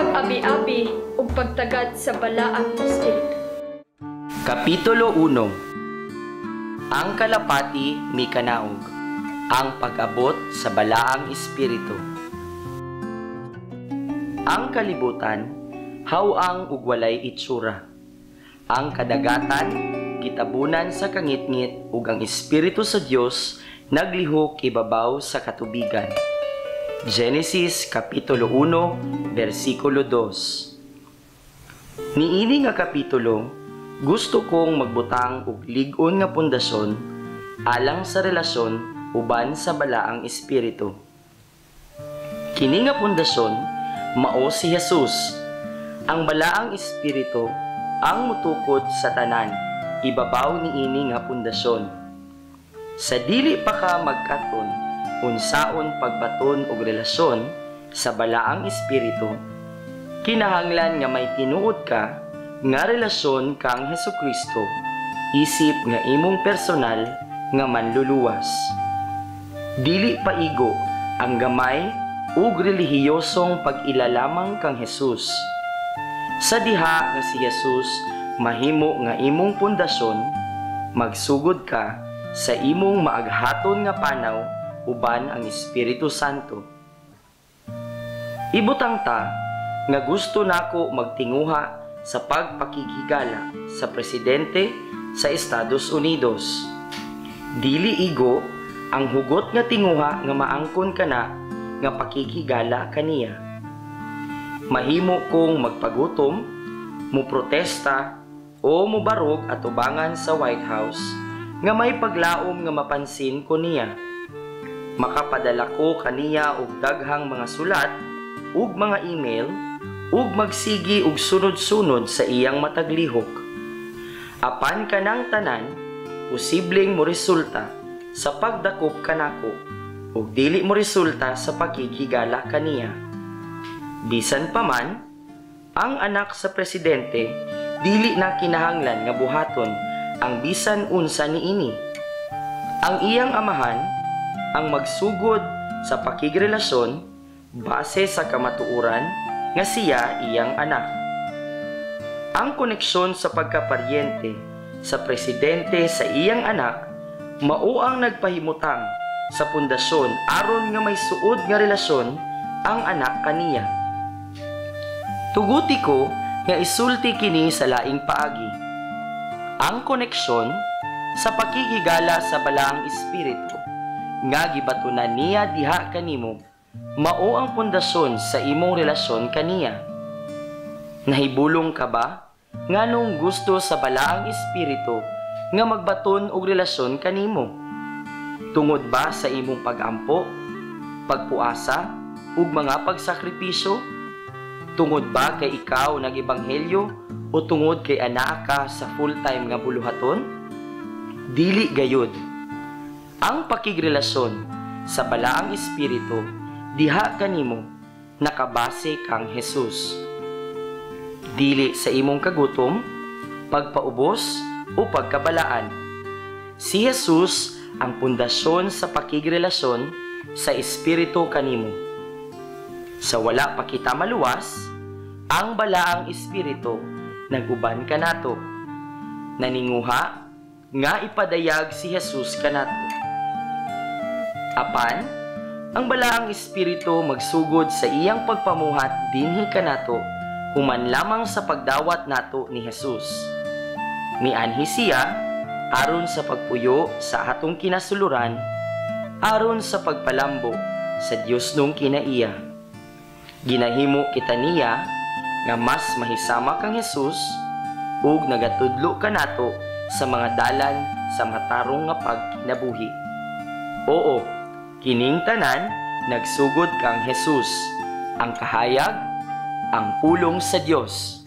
pag-abi-abi ug pagtagad sa balaang espiritu. Kapitulo 1. Ang kalapati mi kanaog, ang pag-abot sa balaang espiritu. Ang kalibutan hawang ug walay itsura. Ang kadagatan gitabunan sa kangitngit ug ang espiritu sa Dios naglihok ibabaw sa katubigan. Genesis Kapitulo 1, versikulo 2. Niini nga kapitulo, gusto kong magbutang og lig-on nga pundasyon alang sa relasyon uban sa balaang espiritu. Kini nga pundasyon mao si Jesus. Ang balaang espiritu ang mutukod sa tanan, ibabaw niini nga pundasyon. Sa dili pa ka magkaton unsaon pagbaton og relasyon sa balaang espiritu, kinahanglan nga may tinuod ka nga relasyon kang Hesukristo, isip nga imong personal nga manluluwas. Dili paigo ang gamay ug relihiyosong pag-ilalamang kang Jesus. Sa diha nga si Jesus mahimo nga imong pundasyon, magsugod ka sa imong maaghaton nga panaw uban ang Espiritu Santo. Ibutang ta nga gusto nako magtinguha sa pagpakigigala sa presidente sa Estados Unidos. Dili igo ang hugot nga tinguha nga maangkon kana nga pakikigala kaniya. Mahimo kong magpagutom, muprotesta o mubarog atubangan sa White House nga may paglaom nga mapansin ko niya. Makapadala ko kaniya og daghang mga sulat ug mga email ug magsigi og sunod-sunod sa iyang mataglihok. Apan kanang tanan, posibleng mo resulta sa pagdakop kanako ug dili mo resulta sa pakikigala kaniya. Bisan pa man, ang anak sa presidente dili na kinahanglan nga buhaton ang bisan unsa niini. Ang iyang amahan ang magsugod sa pakigrelasyon base sa kamatuoran nga siya iyang anak. Ang koneksyon sa pagkaparyente sa presidente sa iyang anak mao ang nagpahimutang sa pundasyon aron nga may suod nga relasyon ang anak kaniya. Tuguti ko nga isulti kini sa laing paagi. Ang koneksyon sa pakikigala sa balaang espiritu nga gibatunan niya diha kanimo mao ang pundasyon sa imong relasyon kaniya. Nahibulong ka ba nganong gusto sa balaang espiritu nga magbaton og relasyon kanimo? Tungod ba sa imong pag-ampo, pagpuasa ug mga pagsakripisyo? Tungod ba kay ikaw nag-ebanghelyo o tungod kay anaa ka sa full-time nga buluhaton? Dili gayud. Ang pakigrelasyon sa balaang espiritu diha kanimo nakabase kang Jesus. Dili sa imong kagutom, pagpaubos o pagkabalaan. Si Jesus ang pundasyon sa pakigrelasyon sa espiritu kanimo. Sa wala pa kita maluwas, ang balaang espiritu naguban kanato. Naninguha nga ipadayag si Jesus kanato. Apan, ang balaang espiritu magsugod sa iyang pagpamuhat dinhi kanato human lamang sa pagdawat nato ni Jesus. Mianhi siya aron sa pagpuyo sa atong kinasuluran, aron sa pagpalambo sa Dios nung kinaiya. Ginahimo kita niya nga mas mahisama kang Jesus ug nagatudlo kanato sa mga dalan sa matarong nga pagkinabuhi. Oo, kining tanan nagsugod kang Jesus, ang kahayag, ang pulong sa Dios.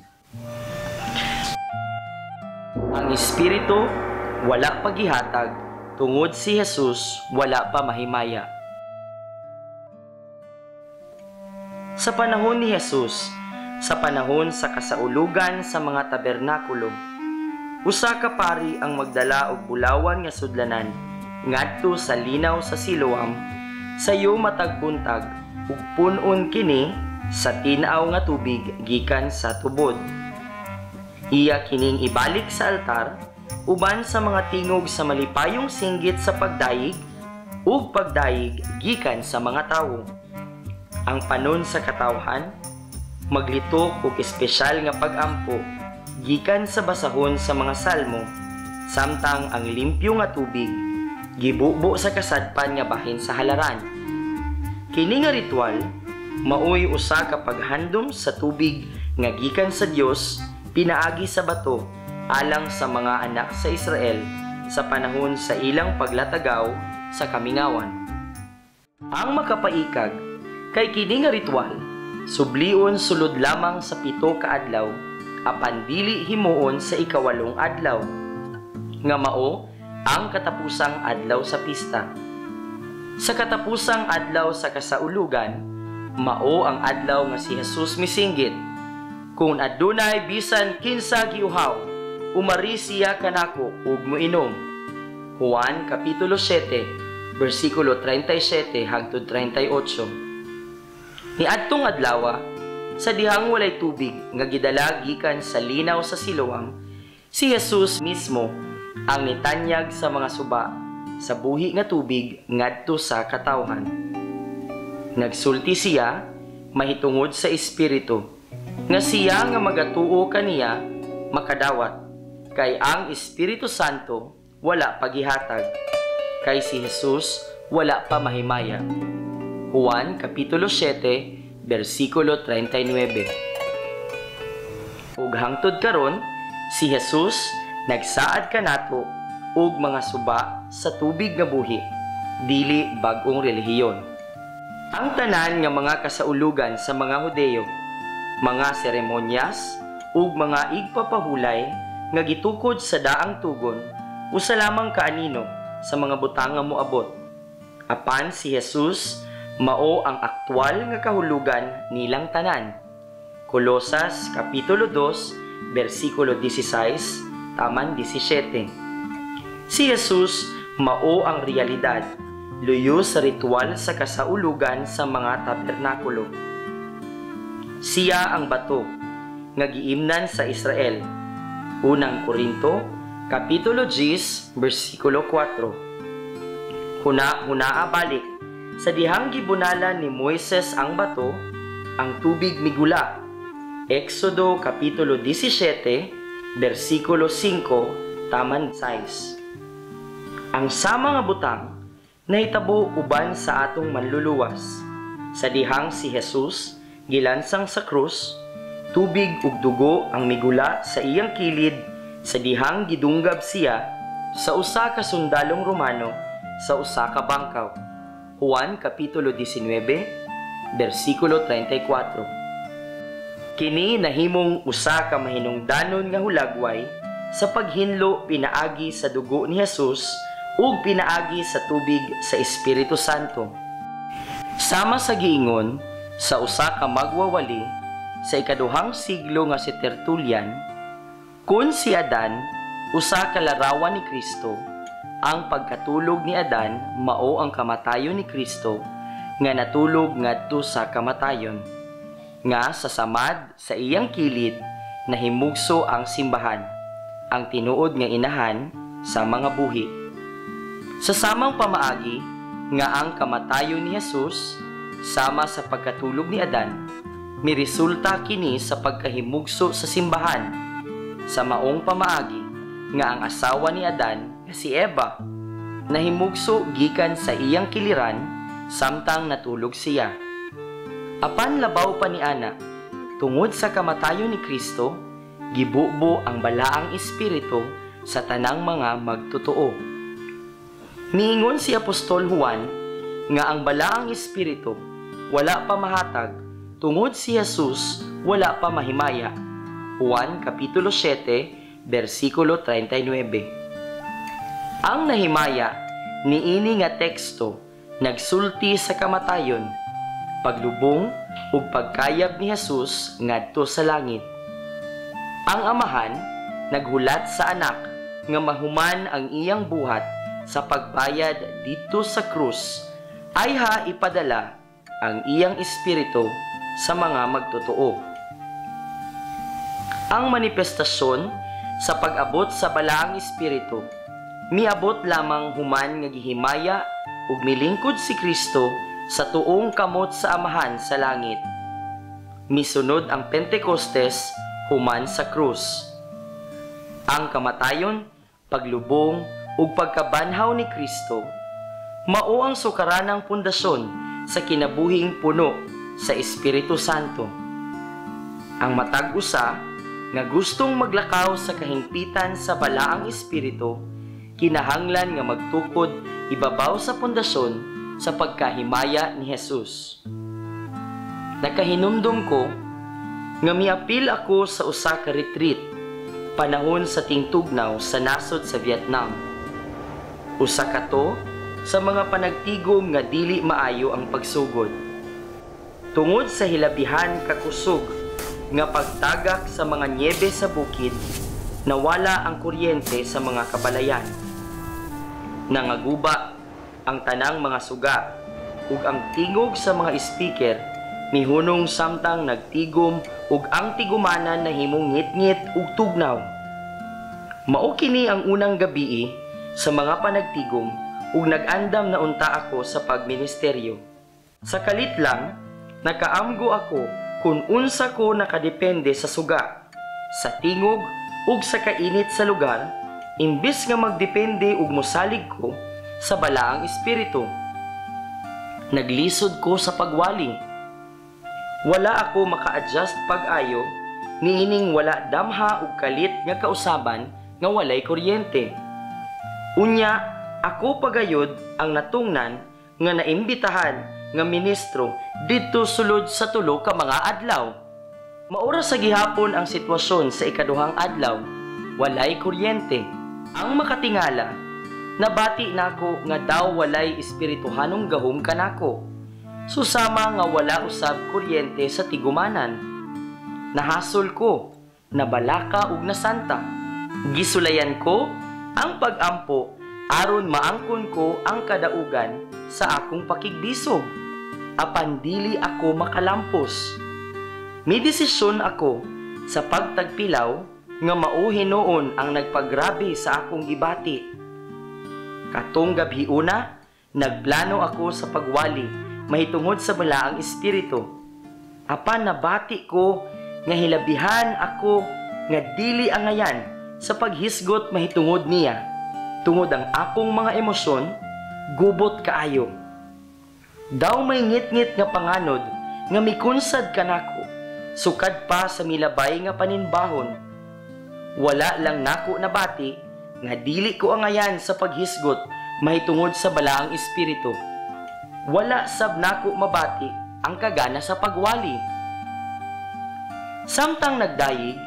Ang espiritu wala pagihatag, tungod si Jesus wala pa mahimaya. Sa panahon ni Jesus, sa panahon sa kasaulugan sa mga tabernakulo, usa ka pari ang magdala og bulawan nga sudlanan ngadto sa linaw sa Siloam, sayo matagbuntag ug punon kini sa tinaw nga tubig gikan sa tubod. Iya kining ibalik sa altar uban sa mga tingog sa malipayong singgit sa pagdayig ug pagdayig gikan sa mga tawo. Ang panon sa katawhan maglitok og espesyal nga pag-ampo gikan sa basahon sa mga salmo, samtang ang limpyo nga tubig gibubo sa kasadpan nga bahin sa halaran. Kini nga ritual maoy usa ka paghandom sa tubig nga gikan sa Dios pinaagi sa bato alang sa mga anak sa Israel sa panahon sa ilang paglatagaw sa kamingawan. Ang makapaikag kay kini nga ritual sublion sulod lamang sa 7 ka adlaw apan dili himuon sa ikawalong adlaw nga mao ang katapusang adlaw sa pista. Sa katapusang adlaw sa kasaulugan mao ang adlaw nga si Jesus misinggit. Kung adunay bisan kinsa giuhaw, umari siya kanako ug moinom. Juan kapitulo 7 bersikulo 37 hangtod 38. Niadtong adlaw sa dihang walay tubig nga gidala gikan sa linaw sa Siloam, si Jesus mismo ang nitanyag sa mga suba sa buhi nga tubig ngadto sa katawhan. Nagsulti siya mahitungod sa Espiritu nga siya nga magatuo kaniya makadawat, kay ang Espiritu Santo wala pagihatag, kay si Jesus wala pa mahimaya. Juan kapitulo 7 bersikulo 39. Ug hangtod karon si Jesus nagsaad kanato og mga suba sa tubig nga buhi, dili bag-ong relihiyon. Ang tanan nga mga kasaulugan sa mga Hudeyo, mga seremonyas ug mga igpapahulay nga gitukod sa daang tugon usa lamang kaanino sa mga butang nga moabot. Apan si Jesus mao ang aktwal nga kahulugan nilang tanan. Kolosas kapitulo 2 bersikulo 16 taman 17. Si Jesus mao ang realidad luyo sa ritual sa kasaulugan sa mga tabernakulo. Siya ang bato nga giimnan sa Israel. Unang Korinto kapitulo 10 bersikulo 4. Huna balik sa dihang gibunalan ni Moises ang bato, ang tubig migula. Exodo kapitulo 17 bersikulo 5 taman 6. Ang sama nga butang nahitabo uban sa atong manluluwas. Sa dihang si Jesus gilansang sa krus, tubig ug dugo ang migula sa iyang kilid sa dihang gidunggab siya sa usa ka sundalong Romano sa usa ka bangkaw. Juan kapitulo 19 bersikulo 34. Kini nahimong usa ka mahinungdanon nga hulagway sa paghinlo pinaagi sa dugo ni Jesus ug pinaagi sa tubig sa Espiritu Santo. Sama sa giingon sa usa ka magwawali sa ikaduhang siglo nga si Tertullian, kun si Adan usa ka larawan ni Kristo, ang pagkatulog ni Adan mao ang kamatayon ni Kristo nga natulog ngadto sa kamatayon, nga sa samad sa iyang kilid nahimugso ang simbahan, ang tinuod nga inahan sa mga buhi. Sa samang pamaagi nga ang kamatayon ni Jesus sama sa pagkatulog ni Adan, miresulta kini sa pagkahimugso sa simbahan. Sa maong pamaagi nga ang asawa ni Adan si Eva nahimugso gikan sa iyang kiliran samtang natulog siya. Apan labaw pa ni ana, tungod sa kamatayon ni Kristo, gibubo ang balaang espiritu sa tanang mga magtotoo. Miingon si Apostol Juan nga ang balaang espiritu wala pa mahatag tungod si Jesus wala pa mahimaya. Juan kapitulo 7 bersikulo 39. Ang nahimaya niini nga teksto nagsulti sa kamatayon, paglubong ug pagkayab ni Jesus ngadto sa langit. Ang amahan naghulat sa anak nga mahuman ang iyang buhat sa pagbayad dito sa krus, ay ipadala ang iyang espiritu sa mga magtotoo. Ang manifestasyon sa pag-abot sa balaang espiritu miabot lamang human nga gihimaya ug milingkod si Kristo sa tuong kamot sa amahan sa langit. Misunod ang Pentecostes human sa krus. Ang kamatayon, paglubong ug pagkabanhaw ni Kristo mao ang sukaranang pundasyon sa kinabuhing puno sa Espiritu Santo. Ang matag usa nga gustong maglakaw sa kahingpitan sa balaang espiritu kinahanglan nga magtukod ibabaw sa pundasyon sa pagkahimaya ni Jesus. Nakahinumdum ko nga miapil ako sa usa ka retreat panahon sa tingtugnaw sa nasod sa Vietnam. Usa ka to sa mga panagtigom nga dili maayo ang pagsugod. Tungod sa hilabihan kakusog nga pagtagak sa mga nyebe sa bukid, nawala ang kuryente sa mga kabalayan. Nangaguba ang tanang mga suga ug ang tingog sa mga speaker mihunong samtang nagtigom ug ang tigumanan nahimong ngit-ngit ug tugnaw. Mao kini ang unang gabii sa mga panagtigom ug nag-andam na unta ako sa pagministeryo. Sa kalit lang, nakaamgo ako kung unsa ko nakadepende sa suga, sa tingog ug sa kainit sa lugar, imbis nga magdepende ug mosalig ko sa balaang espiritu. Naglisod ko sa pagwali. Wala ako maka-adjust pag-ayo, niining wala damha ug kalit nga kausaban nga walay kuryente. Unya, ako pagayod ang natungnan nga naimbitahan nga ministro dito sulod sa tulo ka mga adlaw. Maura sa gihapon ang sitwasyon sa ikaduhang adlaw, walay kuryente. Ang makatingala, nabati nako nga daw walay espirituhanong gahom kanako. Susama nga wala usab kuryente sa tigumanan. Nahasol ko, nabalaka ug nasanta. Gisulayan ko ang pag-ampo aron maangkon ko ang kadaugan sa akong pakigbisog. Apan dili ako makalampos. May desisyon ako sa pagtagpilaw nga mauhin noon ang nagpagrabe sa akong gibati. Katong gabi una, nagplano ako sa pagwali mahitungod sa balaang espiritu. Apan nabati ko nga hilabihan ako nga dili angayan sa paghisgot mahitungod niya. Tungod ang akong mga emosyon, gubot kaayo. Daw may ngit-ngit nga panganod nga mikunsad kanako, sukad pa sa milabay nga paninbahon. Wala lang nako nabati nga dili ko angayan sa paghisgot mahitungod sa balaang espiritu. Wala sab nako mabati ang kagana sa pagwali. Samtang nagdayig,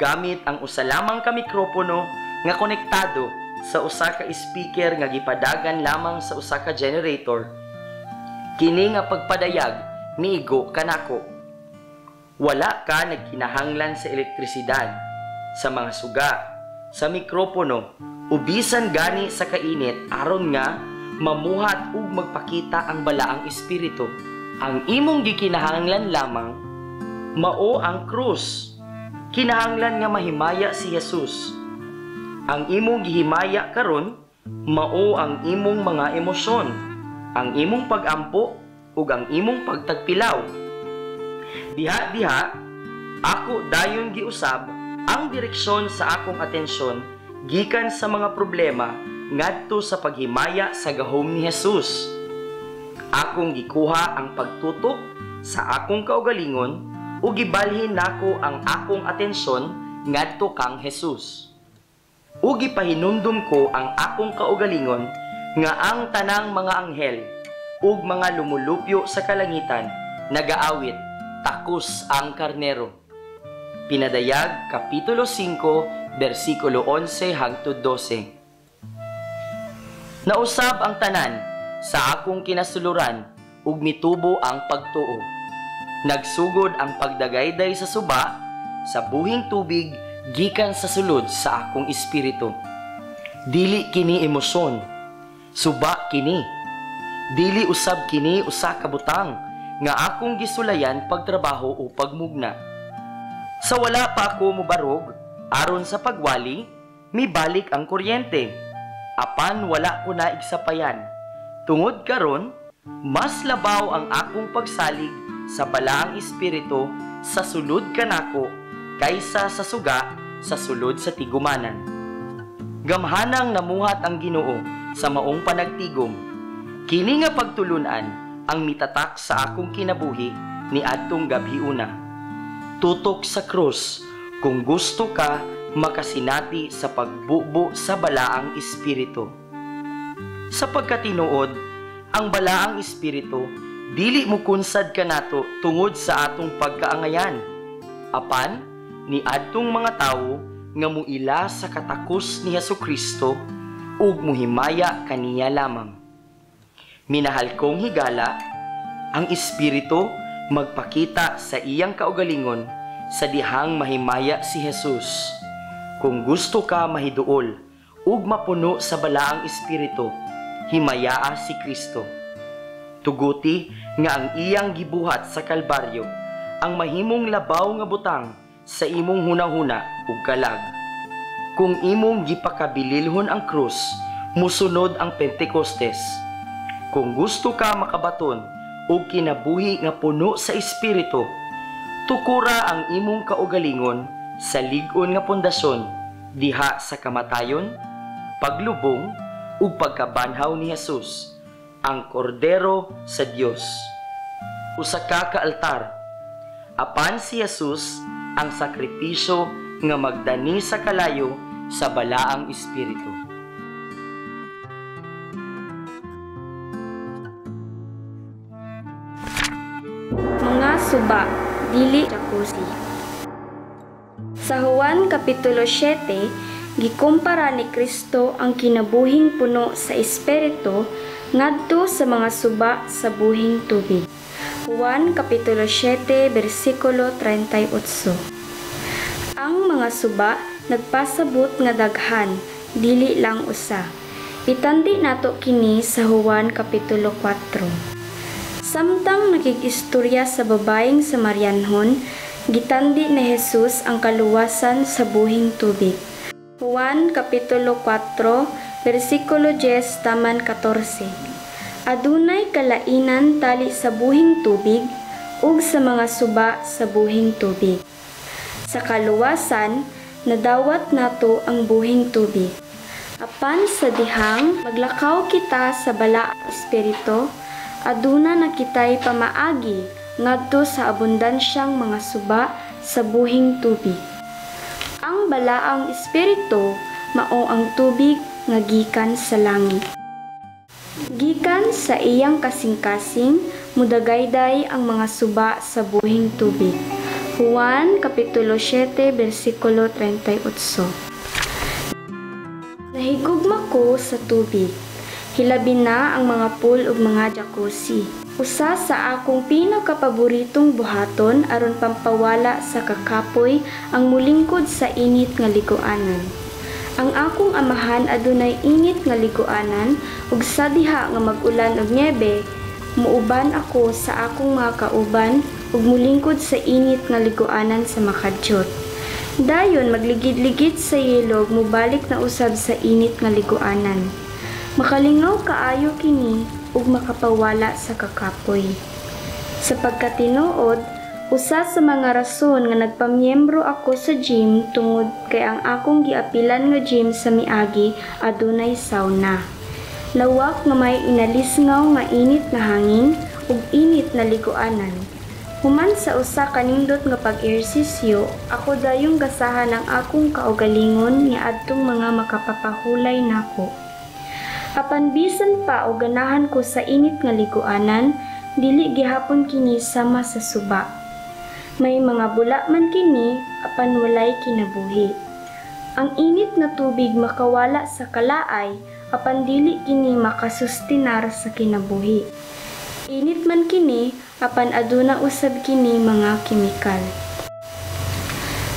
gamit ang usa lamang ka mikropono nga konektado sa usa ka speaker nga gipadagan lamang sa usa ka generator, kini nga pagpadayag niigo kanako. Wala ka nagkinahanglan sa elektrisidad, sa mga suga, sa mikropono, ubisan gani sa kainit aron nga mamuhat ug magpakita ang balaang espiritu. Ang imong gikinahanglan lamang mao ang krus. Kinahanglan nga mahimaya si Jesus. Ang imong gihimaya karon mao ang imong mga emosyon, ang imong pag-ampo ug ang imong pagtagpilaw. Diha-diha ako dayon giusab ang direksyon sa akong atensyon gikan sa mga problema ngadto sa paghimaya sa gahom ni Jesus. Akong gikuha ang pagtutok sa akong kaugalingon ug gibalhin nako ang akong atensyon ngadto kang Jesus. Ug gipahinumdum ko ang akong kaugalingon nga ang tanang mga anghel ug mga lumulupyo sa kalangitan nagaawit takos ang karnero. Pinadayag Kapitulo 5, versikulo 11 hangtod 12. Nausab ang tanan sa akong kinasuluran ug mitubo ang pagtuo. Nagsugod ang pagdagayday sa suba sa buhing tubig gikan sa sulod sa akong espiritu. Dili kini emosyon, suba kini. Dili usab kini usa ka butang nga akong gisulayan pagtrabaho o pagmugna. Sa wala pa ako mubarog, aron sa pagwali, mibalik ang kuryente. Apan wala ko na igsapayan. Tungod karon, mas labaw ang akong pagsalig sa balaang espiritu sa sulod kanako kaysa sa suga sa sulod sa tigumanan. Gamhanang namuhat ang Ginoo sa maong panagtigom. Kini nga pagtulunan ang mitatak sa akong kinabuhi ni adtong gabhiuna. Tutok sa krus kung gusto ka makasinati sa pagbubo sa balaang espiritu. Sa pagkatinuod, ang balaang espiritu dili mo kunsad kanato tungod sa atong pagkaangayan. Apan ni adtong mga tawo nga muila sa katakos ni Hesukristo ug muhimaya kaniya lamang. Minahal kong higala, ang espiritu magpakita sa iyang kaugalingon sa dihang mahimaya si Jesus. Kung gusto ka mahiduol ug mapuno sa balaang espiritu, himayaa si Kristo. Tuguti nga ang iyang gibuhat sa Kalbaryo ang mahimong labaw nga butang sa imong hunahuna ug kalag. Kung imong gipakabililhon ang krus, musunod ang Pentecostes. Kung gusto ka makabaton ug kinabuhi nga puno sa espiritu, tukura ang imong kaugalingon sa lig-on nga pundasyon diha sa kamatayon, paglubong ug pagkabanhaw ni Jesus, ang kordero sa Dios. Usa ka altar, apan si Jesus ang sakripisyo nga magdani sa kalayo sa balaang espiritu. Mga suba, dili jacuzzi. Sa Juan Kapitulo 7, gikumpara ni Kristo ang kinabuhing puno sa espiritu ngadto sa mga suba sa buhing tubig. Juan Kapitulo 7, versikulo 38. Ang mga suba nagpasabot nga daghan, dili lang usa. Itandi nato kini sa Juan Kapitulo 4. Samtang nakikistorya sa babaeng Samarianhon, gitandi ni Jesus ang kaluwasan sa buhing tubig. Juan Kapitulo 4, versikulo 10 taman 14. Adunay kalainan tali sa buhing tubig ug sa mga suba sa buhing tubig. Sa kaluwasan, nadawat nato ang buhing tubig. Apan sa dihang maglakaw kita sa balaang espiritu, aduna na kitay pamaagi ngadto sa abundansyang mga suba sa buhing tubig. Ang balaang espiritu mao ang tubig nga gikan sa langit. Gikan sa iyang kasing-kasing mudagayday ang mga suba sa buhing tubig. Juan Kapitulo 7, versikulo 38. Nahigugma ko sa tubig. Hilabi na ang mga pool ug mga jacuzzi. Usa sa akong pinakapaboritong buhaton aron pampawala sa kakapoy ang mulingkod sa init nga liguanan. Ang akong amahan adunay init nga liguanan ug sa diha nga mag-ulan og niebe, muuban ako sa akong mga kauban ug mulingkod sa init nga liguanan sa Makadyot. Dayon magligid-ligid sa yelo ug mubalik na usab sa init nga liguanan. Makalingaw kaayo kini ug makapawala sa kakapoy. Sa pagkatinuod, usa sa mga rason nga nagpamiyembro ako sa gym tungod kay ang akong giapilan nga gym sa miagi adunay sauna. Lawak nga may inalisngaw nga init nga hangin ug init na liguanan. Human sa usa kanindot nga pag-ehersisyo, ako dayong gasahan ang akong kaugalingon niadtong mga makapapahulay nako. Apan bisan pa o ganahan ko sa init nga liguanan, dili gihapon kini sama sa suba. May mga bula man kini, apan walay kinabuhi. Ang init nga tubig makawala sa kalaay, apan dili kini makasustinar sa kinabuhi. Init man kini, apan aduna usab kini mga kemikal.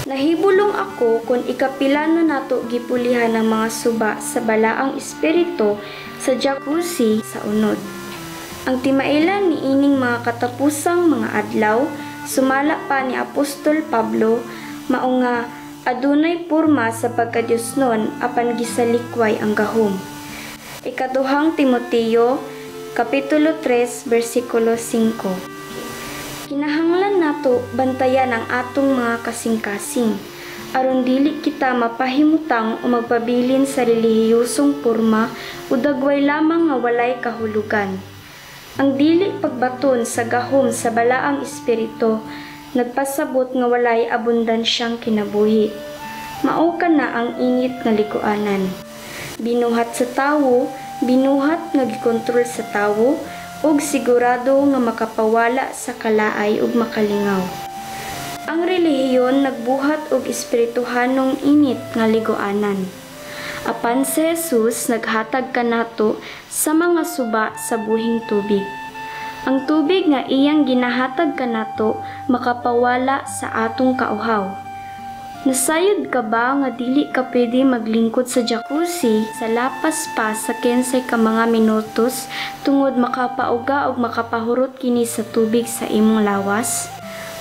Nahibulong ako kung ikapilano nato gipulihan ng mga suba sa balaang espiritu sa jacuzzi sa unod. Ang timailan ni ining mga katapusang mga adlaw, sumala pa ni Apostol Pablo, mao nga adunay porma sa pagkadyusnon apan gisalikway ang gahom. Ikaduhang Timoteo, Kapitulo 3, versikulo 5. Kinahanglan nato bantayan ang atong mga kasing-kasing, aron dili kita mapahimutang o magpabilin sa relihiyosong porma o dagway lamang nga walay kahulugan. Ang dili pagbaton sa gahom sa balaang espiritu, nagpasabot nga walay abundansyang kinabuhi. Mao na ang init nga likuanan. Binuhat sa tawo, binuhat nga gikontrol sa tawo, ug sigurado nga makapawala sa kalaay ug makalingaw. Ang relihiyon nagbuhat og espirituhanong init nga liguanan. Apan si Jesus naghatag kanato sa mga suba sa buhing tubig. Ang tubig nga iyang ginahatag kanato makapawala sa atong kauhaw. Nasayod ka ba nga dili ka pwede maglingkod sa jacuzzi sa lapas pa sa 15 ka mga minutos tungod makapauga og makapahurot kini sa tubig sa imong lawas?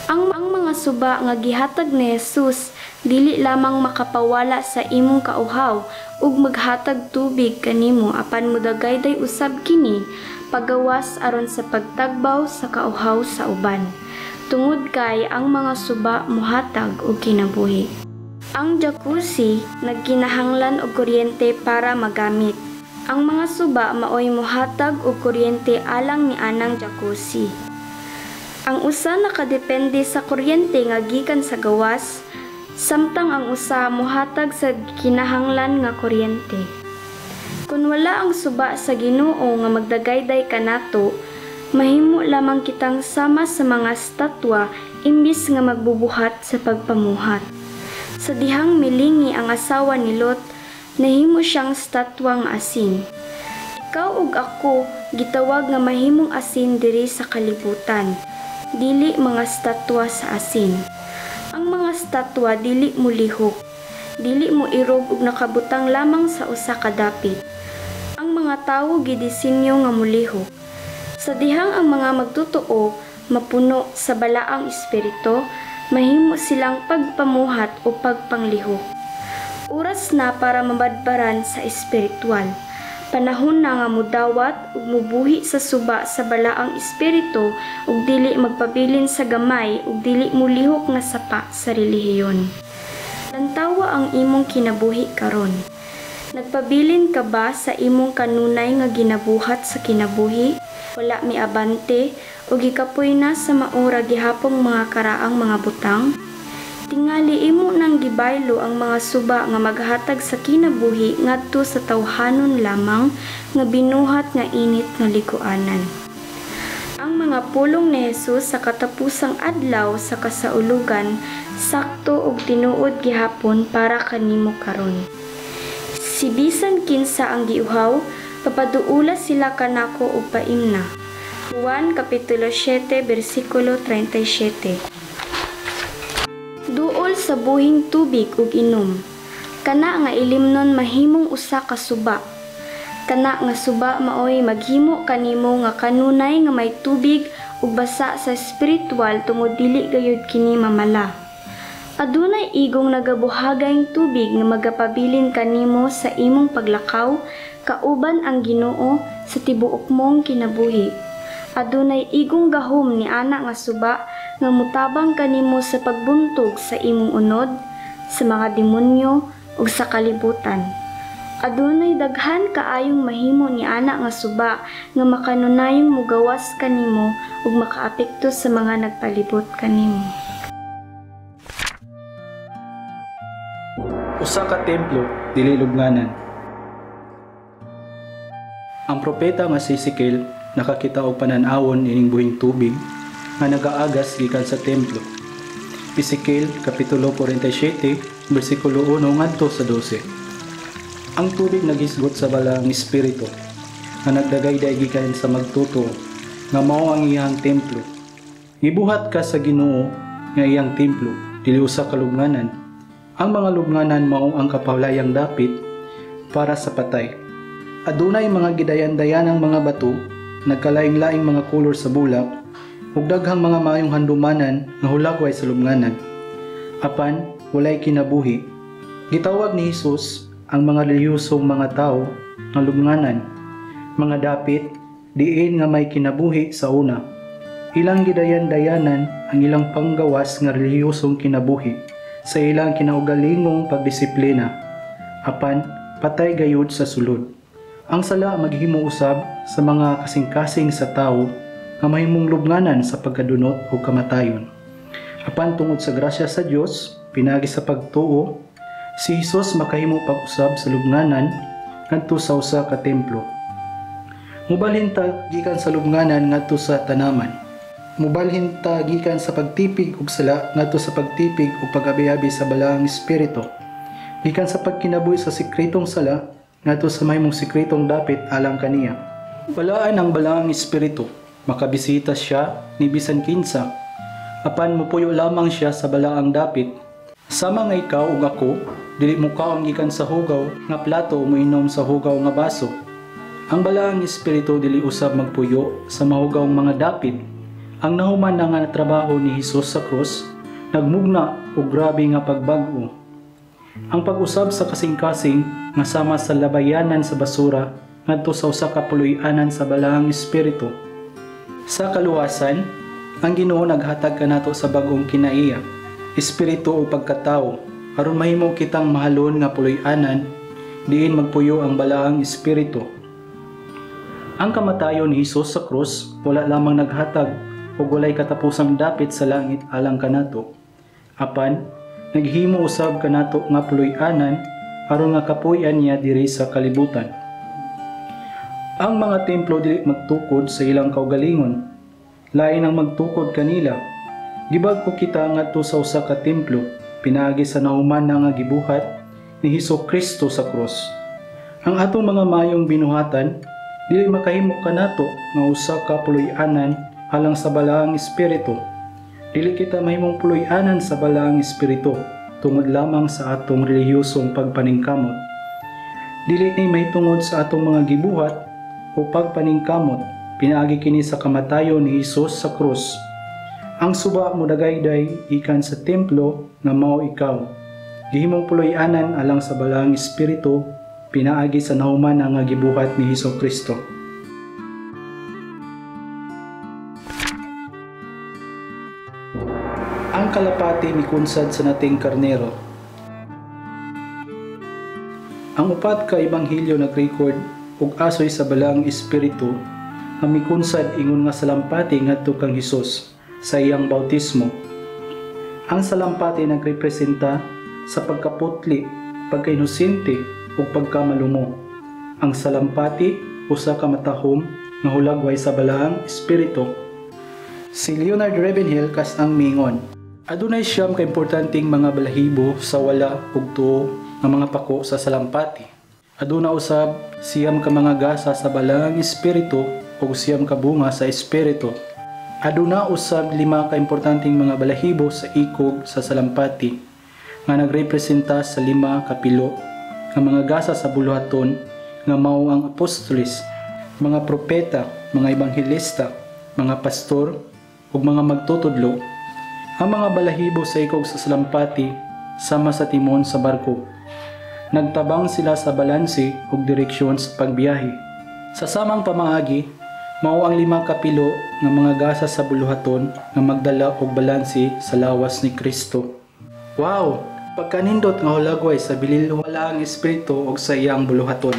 Ang mga suba nga gihatag ni Jesus dili lamang makapawala sa imong kauhaw ug maghatag tubig kanimo apan mudagayday usab kini pagawas aron sa pagtagbaw sa kauhaw sa uban. Tungod kay ang mga suba mohatag og kinabuhi. Ang jacuzzi nagkinahanglan og kuryente para magamit. Ang mga suba maoy mohatag og kuryente alang ni anang jacuzzi. Ang usa nakadepende sa kuryente nga gikan sa gawas, samtang ang usa mohatag sa kinahanglan nga kuryente. Kung wala ang suba sa Ginoo nga magdagayday kanato, mahimo lamang kitang sama sa mga estatwa imbis nga magbubuhat sa pagpamuhat. Sa dihang milingi ang asawa ni Lot, nahimo siyang estatwa nga asin. Ikaw ug ako gitawag nga mahimong asin diri sa kalibutan, dili mga estatwa sa asin. Ang mga estatwa dili mo lihok, dili mo irog ug nakabutang lamang sa usa ka dapit. Ang mga tawo gidisenyo nga mulihok. Sa dihang ang mga magtutuo mapuno sa balaang espiritu, mahimo silang pagpamuhat o pagpanglihok. Oras na para mabadbaran sa espiritual. Panahon na nga mudawat ug mubuhi sa suba sa balaang espiritu ug dili magpabilin sa gamay ug dili mulihok nga sapa sa relihiyon. Lantawa ang imong kinabuhi karon. Nagpabilin ka ba sa imong kanunay nga ginabuhat sa kinabuhi? Wala miabante o gikapoy na sa maura gihapong mga karaang mga butang? Tingali imo nang gibaylo ang mga suba nga maghatag sa kinabuhi ngadto sa tawhanon lamang nga binuhat nga init nga likuanan. Ang mga pulong ni Jesus sa katapusang adlaw sa kasaulugan sakto og tinuod gihapon para kanimo karon. Si bisan kinsa ang giuhaw, papaduula sila kanako og paimna. Juan Kapitulo 7, versikulo 37. Duol sa buhing tubig ug inom. Kana nga ilimnon mahimong usa ka suba. Kana nga suba maoy maghimo kanimo nga kanunay nga may tubig ug basa sa espiritual tungod dili gayud kini mamala. Adunay igong nagabuhagayng tubig nga magapabilin kanimo sa imong paglakaw kauban ang Ginoo sa tibuok mong kinabuhi. Adunay igong gahom ni ana nga suba nga mutabang kanimo sa pagbuntog sa imong unod, sa mga demonyo ug sa kalibutan. Adunay daghan kaayong mahimo ni ana nga suba nga makanunayong mugawas kanimo ug makaapekto sa mga nagpalibot kanimo. Usa ka templo dili lubnganan. Ang propeta nga si Ezekiel nakakita og panan-awon ining buhing tubig nga nagaagas gikan sa templo. Ezekiel Kapitulo 47, versikulo 1 ngadto sa 12. Ang tubig nagisgot sa balaang espiritu nga nagdagayday gikan sa magtuto nga mao ang iyang templo. Gibuhat ka sa Ginoo nga iyang templo, dili usa ka lubnganan. Ang mga lubnganan mao ang kapawlayang dapit para sa patay. Adunay mga gidayan-dayanang mga bato nagkalaing-laing mga kulor sa bulak, ug daghang mga maayong handumanan nga hulagway sa lubnganan. Apan walay kinabuhi. Gitawag ni Hesus ang mga relihiyosong mga tao nga lubnganan, mga dapit diin nga may kinabuhi sa una. Ilang gidayan-dayanan ang ilang panggawas nga relihiyosong kinabuhi sa ilang kinaugalingong pagdisiplina. Apan patay gayud sa sulod. Ang sala maghimo usab sa mga kasing-kasing sa tao nga mahimong lubnganan sa pagkadunot o kamatayon. Apan tungod sa grasya sa Dios, pinagi sa pagtuo, si Hesus makahimo pag-usab sa lubnganan ngadto sa usa ka templo. Mubalhin ta gikan sa lubnganan ngadto sa tanaman. Mubalhin ta gikan sa pagtipig og sala ngadto sa pagtipig og pag-abi-abi sa balaang espiritu. Gikan sa pagkinabuhi sa sikretong sala ngadto sa mahimong sikretong dapit alang kaniya. Balaan ang balaang espiritu, makabisita siya ni bisan kinsa. Apan mupuyo lamang siya sa balaang dapit. Sama nga ikaw ug ako, dili mo kaon gikan sa hugaw nga plato o moinom sa hugaw nga baso. Ang balaang espiritu dili usab magpuyo sa mahugawng mga dapit. Ang nahuman na nga trabaho ni Hesus sa krus, nagmugna og grabe nga pagbag-o. Ang pag-usab sa kasing-kasing nga sama sa labayanan sa basura ngadto sa usa ka puloy-anan sa balaang espiritu. Sa kaluwasan, ang Ginoo naghatag kanato sa bag-ong kinaiya, espiritu o pagkatao, aron mahimo kitang mahalon nga puloy-anan diin magpuyo ang balaang espiritu. Ang kamatayon ni Hesus sa krus wala lamang naghatag og walay katapusang dapit sa langit alang kanato. Apan naghimo usab kanato nga puloy-anan aron nga kapuy-an niya diri sa kalibutan. Ang mga templo dili magtukod sa ilang kaugalingon, lain ang magtukod kanila. Gibag-o kita ngadto sa usa ka templo pinaagi sa nahuman na nga gibuhat ni Hesukristo sa krus. Ang atong mga mayong binuhatan dili makahimo kanato nga usa ka puloy-anan alang sa balaang espiritu. Dili kita mahimong puloy-anan sa balaang espiritu tungod lamang sa atong relihiyosong pagpaningkamot. Dili ni mahitungod sa atong mga gibuhat o pagpaningkamot, pinaagi kini sa kamatayon ni Hesus sa krus. Ang suba mo dagayday ikan sa templo nga mao ikaw. Gihimong puloy-anan alang sa balaang espiritu pinaagi sa nahuman nga gibuhat ni Hesukristo. Ang kalapati mikunsad sa nating karnero. Ang upat ka ebanghilyo nag-record ug asoy sa balaang espiritu nga mikunsad ingon nga salampati ngadto kang Hesus sa iyang bautismo. Ang salampati nagrepresenta sa pagkaputli, pagkainosente ug pagkamalumo. Ang salampati usa ka matahom nga hulagway sa balaang espiritu. Si Leonard Ravenhill kas ang mingon, adunay siyam ka importanteng mga balahibo sa wala ug tuo nga mga pako sa salampati. Aduna usab siyam ka mga gasa sa balaang espiritu ug siyam ka bunga sa espiritu. Aduna usab 5 ka importanteng mga balahibo sa ikog sa salampati nga nagrepresenta sa 5 ka pilo nga mga gasa sa buluhaton nga mao ang apostoles, mga propeta, mga ebanghelista, mga pastor ug mga magtutudlo. Ang mga balahibo sa ikog sa salampati sama sa timon sa barko. Nagtabang sila sa balanse ug direksyon sa pagbiyahe. Sa samang pamaagi, mao ang 5 kapilo nga mga gasa sa buluhaton nga magdala og balanse sa lawas ni Kristo. Wow! Pagkanindot nga hulagway sa bililwala ang espiritu og sa iyang buluhaton.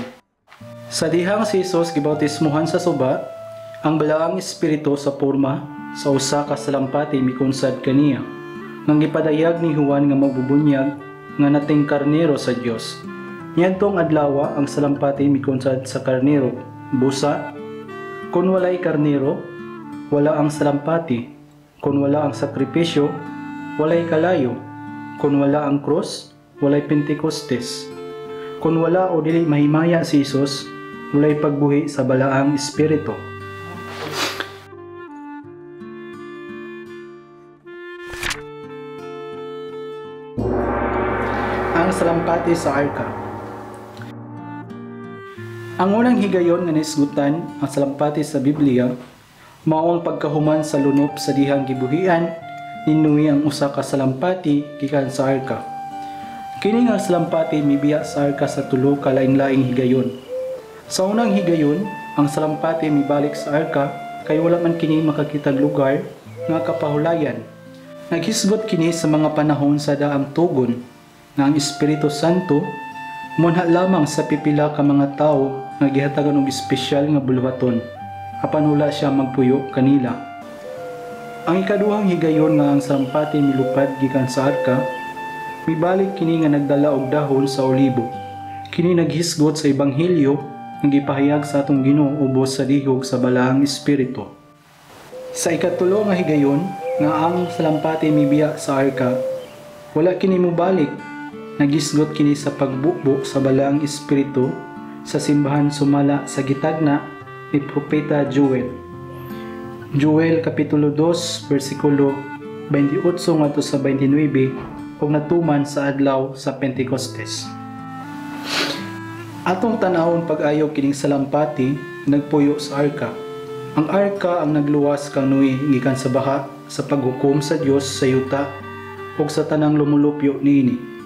Sa dihang si Hesus gibautismohan sa suba, ang balaang espiritu sa porma sa usa ka salampati mikunsad kaniya. Nang gipadayag ni Juan nga magbubunyag nga nating karnero sa Dios. Niadtong adlaw ang salampati mikunsad sa karnero. Busa, kun walay karnero, wala ang salampati. Kun wala ang sakripisyo, walay kalayo. Kun wala ang krus, walay Pentecostes. Kun wala o dili mahimaya si Hesus, walay pagbuhi sa balaang espiritu. Ang salampati sa arka. Ang unang higayon nga naisgutan ang salampati sa Biblia mao ang pagkahuman sa lunop sa dihang gibuhian ni Noe ang usa ka salampati gikan sa arka. Kini nga salampati mibiya sa arka sa tulo ka laing-laing higayon. Sa unang higayon, ang salampati mibalik sa arka kay wala man kini makakitag lugar nga kapahulayan. Naghisgot kini sa mga panahon sa daang tugon nga ang Espiritu Santo munha lamang sa pipila ka mga tao nga gihatagan og espesyal nga buluhaton apan wala siya magpuyo kanila. Ang ikaduhang higayon nga ang salampati milupad gikan sa arka, mibalik kini nga nagdala og dahon sa olibo. Kini naghisgot sa ebanghelyo nga gipahayag sa atong Ginoo ubos sa dihog sa balaang espiritu. Sa ikatulo nga higayon nga ang salampati mibiya sa arka, wala kini mobalik. Nagisgot kini sa pagbubo sa balaang espiritu sa simbahan sumala sa gitagna ni Propeta Joel. Joel Kapitulo 2, versikulo 28 ngadto sa 29 ug natuman sa adlaw sa Pentecostes. Atong tanawon pag-ayo kining salampati nagpuyo sa arka. Ang arka ang nagluwas kang Noe gikan sa baha sa paghukom sa Dios sa yuta ug sa tanang lumulupyo niini.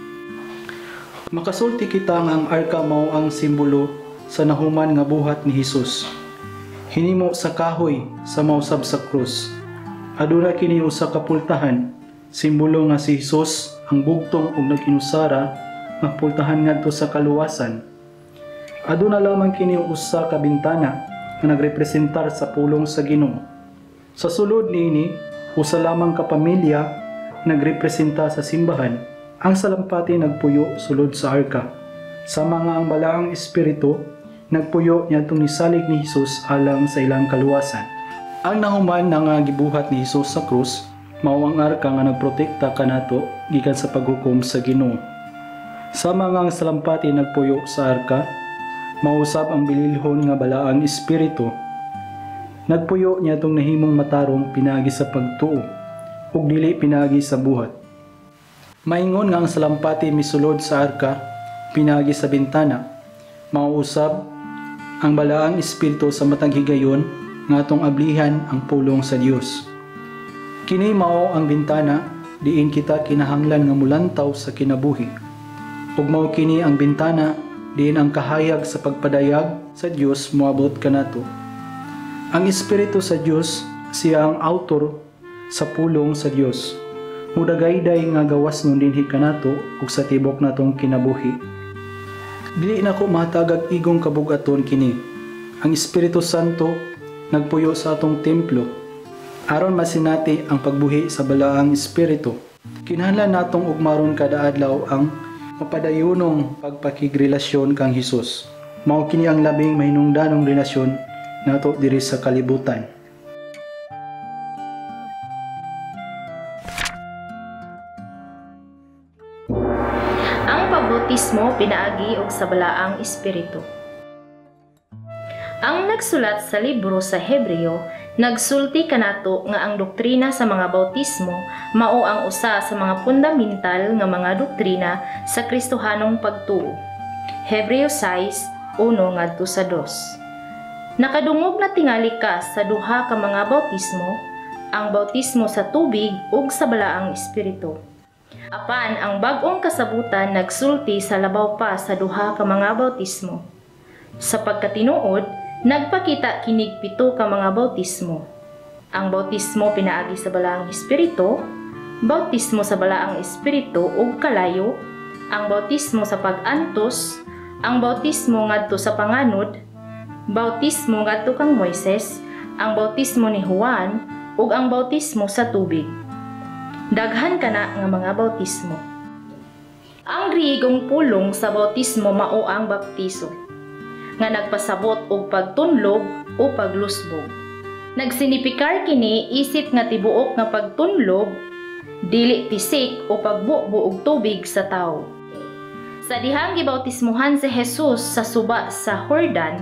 Makasulti kita nga ang arka mao ang simbolo sa nahuman nga buhat ni Hesus. Hinimo sa kahoy sa mausab sa krus. Aduna kini usa ka pultahan, simbolo nga si Hesus ang bugtong ug nag-inusara nga pultahan ngadto sa kaluwasan. Aduna lamang kini usa ka bintana nga nagrepresentar sa pulong sa Ginoo. Sa sulod niini, usa lamang ka pamilya nagrepresenta sa simbahan. Ang salampati nagpuyo sulod sa arka. Sa mga ang balaang espiritu, nagpuyo niadtong nisalig ni Hesus alang sa ilang kaluwasan. Ang nahuman nga gibuhat ni Hesus sa krus, mao ang arka nga nagprotekta kanato gikan sa paghukom sa Ginoo. Sa mga ang salampati nagpuyo sa arka, mausab ang bililhon nga balaang espiritu. Nagpuyo niadtong nahimong matarong pinagi sa pagtuo ug dili pinagi sa buhat. Maingon nga ang salampati misulod sa arka, pinagi sa bintana. Mauusab ang balaang espiritu sa matang higayon nga atong ablihan ang pulong sa Dios. Kini mao ang bintana diin kita kinahanglan nga mulantaw sa kinabuhi. Ug mao kini ang bintana diin ang kahayag sa pagpadayag sa Dios moabot kanato. Ang espiritu sa Dios siya ang autor sa pulong sa Dios. Mudagayday nga gawas nun dinhi kanato ug sa tibok natong kinabuhi. Dili nako mahatagag igong kabugaton kini. Ang Espiritu Santo nagpuyo sa atong templo aron masinati ang pagbuhi sa balaang espiritu. Kinahanglan natong ugmaron kada adlaw ang mapadayunong pagpakigrelasyon kang Hesus. Mao kini ang labing mahinungdanong relasyon nato diri sa kalibutan. Bautismo pinaagi og sa balaang espiritu. Ang nagsulat sa libro sa Hebreo nagsulti kanato nga ang doktrina sa mga bautismo mao ang usa sa mga fundamental nga mga doktrina sa Kristohanong pagtuo. Hebreo 6:1 ngadto sa 2. Nakadungog na tingali ka sa duha ka mga bautismo, ang bautismo sa tubig ug sa balaang espiritu. Apan ang bag-ong kasabutan nagsulti sa labaw pa sa duha ka mga bautismo. Sa pagkatinuod, nagpakita kinig 7 ka mga bautismo. Ang bautismo pinaagi sa balaang espiritu, bautismo sa balaang espiritu ug kalayo, ang bautismo sa pag-antos, ang bautismo ngadto sa panganod, bautismo ngadto kang Moises, ang bautismo ni Juan ug ang bautismo sa tubig. Daghan kana nga mga bautismo. Ang griyegong pulong sa bautismo mao ang baptiso, nga nagpasabot og pagtunlog o paglusbog. Nagsinipikar kini isip nga tibuok nga pagtunlog, dili pisik o pagbubo og tubig sa tawo. Sa dihang gibautismuhan si Jesus sa suba sa Jordan,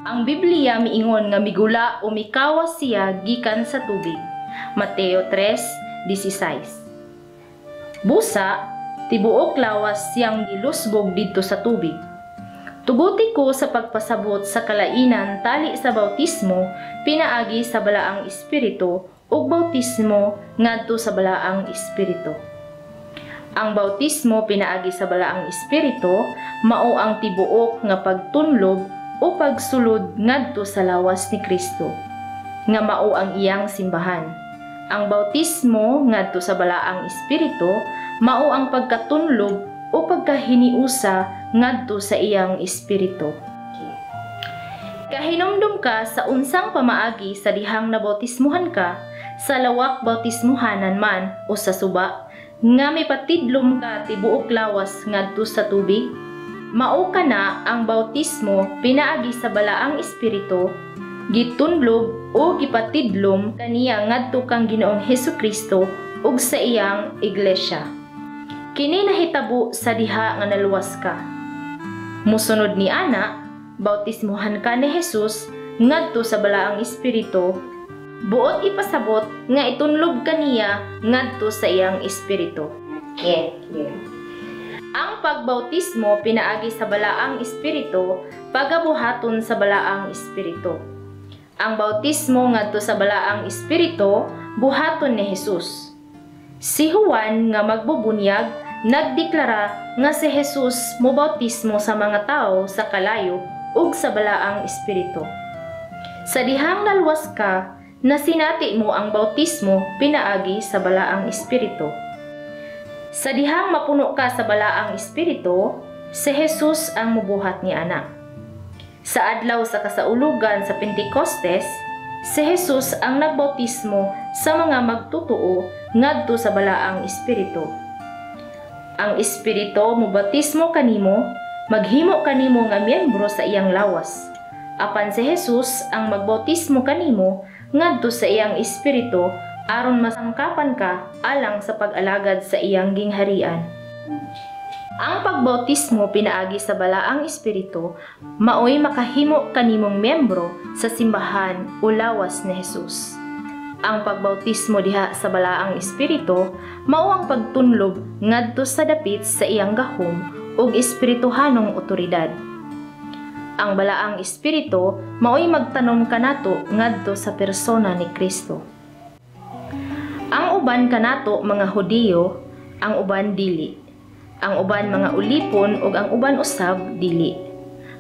ang Biblia miingon nga migula o mikawas siya gikan sa tubig. Mateo 3:16. Busa, tibuok lawas siyang gilusbog didto sa tubig. Tuguti ko sa pagpasabot sa kalainan tali sa bautismo pinaagi sa balaang espiritu ug bautismo ngadto sa balaang espiritu. Ang bautismo pinaagi sa balaang espiritu mao ang tibuok nga pagtunlob o pagsulod ngadto sa lawas ni Kristo nga mao ang iyang simbahan. Ang bautismo ngadto sa balaang espiritu mao ang pagkatunlob o pagkahiniusa ngadto sa iyang espiritu. Kahinumdum ka sa unsang pamaagi sa dihang nabautismuhan ka, sa lawak bautismuhanan man o sa suba, nga mipatidlom ka tibuok lawas ngadto sa tubig, mao kana ang bautismo pinaagi sa balaang espiritu, gitunlob o gipatidlom kaniya ngadto kang Ginoong Hesukristo ug sa iyang iglesia. Kini nahitabo sa diha nga naluwas ka. Musunod ni ana, bautismuhan ka ni Jesus ngadto sa balaang espiritu, buot ipasabot nga itunlob kaniya ngadto sa iyang espiritu. Ang pagbautismo pinaagi sa balaang espiritu, pagabuhaton sa balaang espiritu. Ang bautismo ngadto sa balaang espiritu, buhaton ni Jesus. Si Juan nga magbubunyag nagdeklara nga si Jesus mobautismo sa mga tao sa kalayo ug sa balaang espiritu. Sa dihang naluwas ka, nasinati mo ang bautismo pinaagi sa balaang espiritu. Sa dihang mapuno ka sa balaang espiritu, si Jesus ang mubuhat ni ana. Sa adlaw sa kasaulugan sa Pentecostes, si Jesus ang nagbautismo sa mga magtutuo ngadto sa balaang espiritu. Ang espiritu mubautismo kanimo, maghimo kanimo nga miyembro sa iyang lawas. Apan si Jesus ang magbautismo kanimo ngadto sa iyang espiritu aron masangkapan ka alang sa pag-alagad sa iyang gingharian. Ang pagbautismo pinaagi sa balaang espiritu maoy makahimo kanimong miyembro sa simbahan o lawas ni Jesus. Ang pagbautismo diha sa balaang espiritu mao ang pagtunlob ngadto sa dapit sa iyang gahom ug espirituhanong otoridad. Ang balaang espiritu maoy magtanom kanato ngadto sa persona ni Kristo. Ang uban kanato mga Hudiyo, ang uban dili. Ang uban mga ulipon ug ang uban usab dili.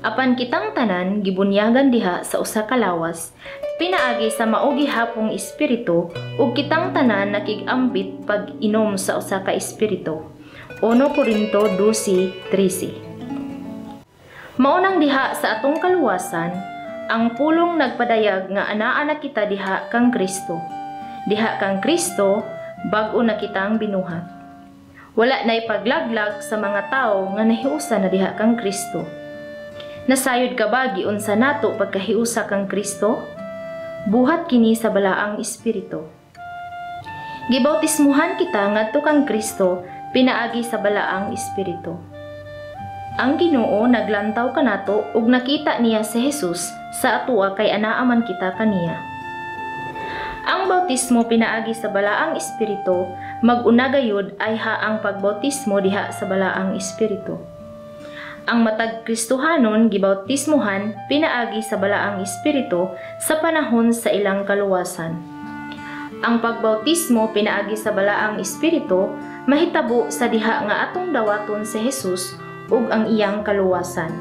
Apan kitang tanan gibunyagan diha sa usa ka lawas, pinaagi sa maogi hapong espiritu ug kitang tanan nakig-ambit pag inom sa usa ka espiritu. 1 Corinto 12:13. Maunang diha sa atong kaluwasan, ang pulong nagpadayag nga anaa na kita diha kang Kristo. Diha kang Kristo, bag-o na kitang binuhat. Wala na'y paglaglag sa mga tao nga nahiusa na diha kang Kristo. Nasayod ka ba giunsa nato pagkahiusa kang Kristo? Buhat kini sa balaang espiritu. Gibautismuhan kita ngadto kang Kristo pinaagi sa balaang espiritu. Ang Ginoo naglantaw kanato ug nakita niya si Jesus sa atoa kay anaa man kita kaniya. Ang bautismo pinaagi sa balaang espiritu, mag-una gayud ay haang pagbautismo diha sa balaang espiritu. Ang matag Kristohanon gibautismuhan pinaagi sa balaang espiritu sa panahon sa ilang kaluwasan. Ang pagbautismo pinaagi sa balaang espiritu mahitabo sa diha nga atong dawaton si Jesus ug ang iyang kaluwasan.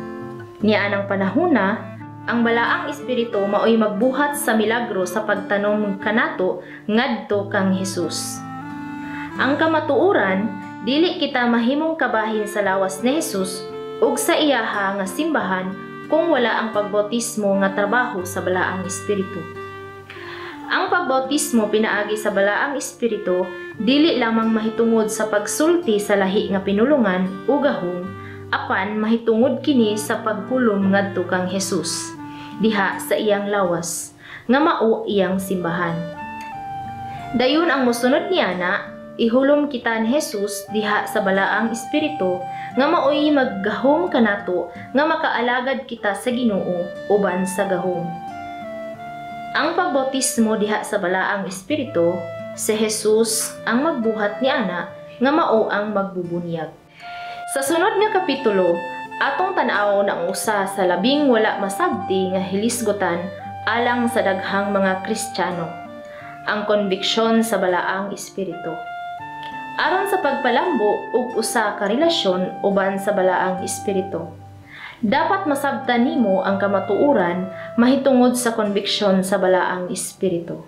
Nianang panahona, ang balaang espiritu maoy magbuhat sa milagro sa pagtanom kanato ngadto kang Jesus. Ang kamatuoran, dili kita mahimong kabahin sa lawas ni Jesus ug sa iyaha nga simbahan kung wala ang pagbautismo nga trabaho sa balaang espiritu. Ang pagbautismo pinaagi sa balaang espiritu dili lamang mahitungod sa pagsulti sa lahi nga pinulungan o gahom, apan mahitungod kini sa paghulom ngadto kang Jesus diha sa iyang lawas nga mao iyang simbahan. Dayon ang mosunod niana, ihulom kita ni Jesus diha sa balaang espiritu nga maoy maggahom kanato nga makaalagad kita sa Ginoo uban sa gahom. Ang pagbautismo diha sa balaang espiritu, si Jesus ang magbuhat ni ana nga mao ang magbubunyag. Sa sunod nga kapitulo, Atong tan-aw na ang usa sa labing wala masabti nga hilisgutan alang sa daghang mga Kristiyano, ang konbiksyon sa balaang espiritu. Aron sa pagpalambo ug usa ka relasyon uban sa balaang espiritu, dapat masabtan nimo ang kamatuoran mahitungod sa konbiksyon sa balaang espiritu.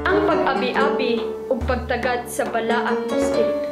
Ang pag-abi-abi ug pagtagad sa balaang espiritu.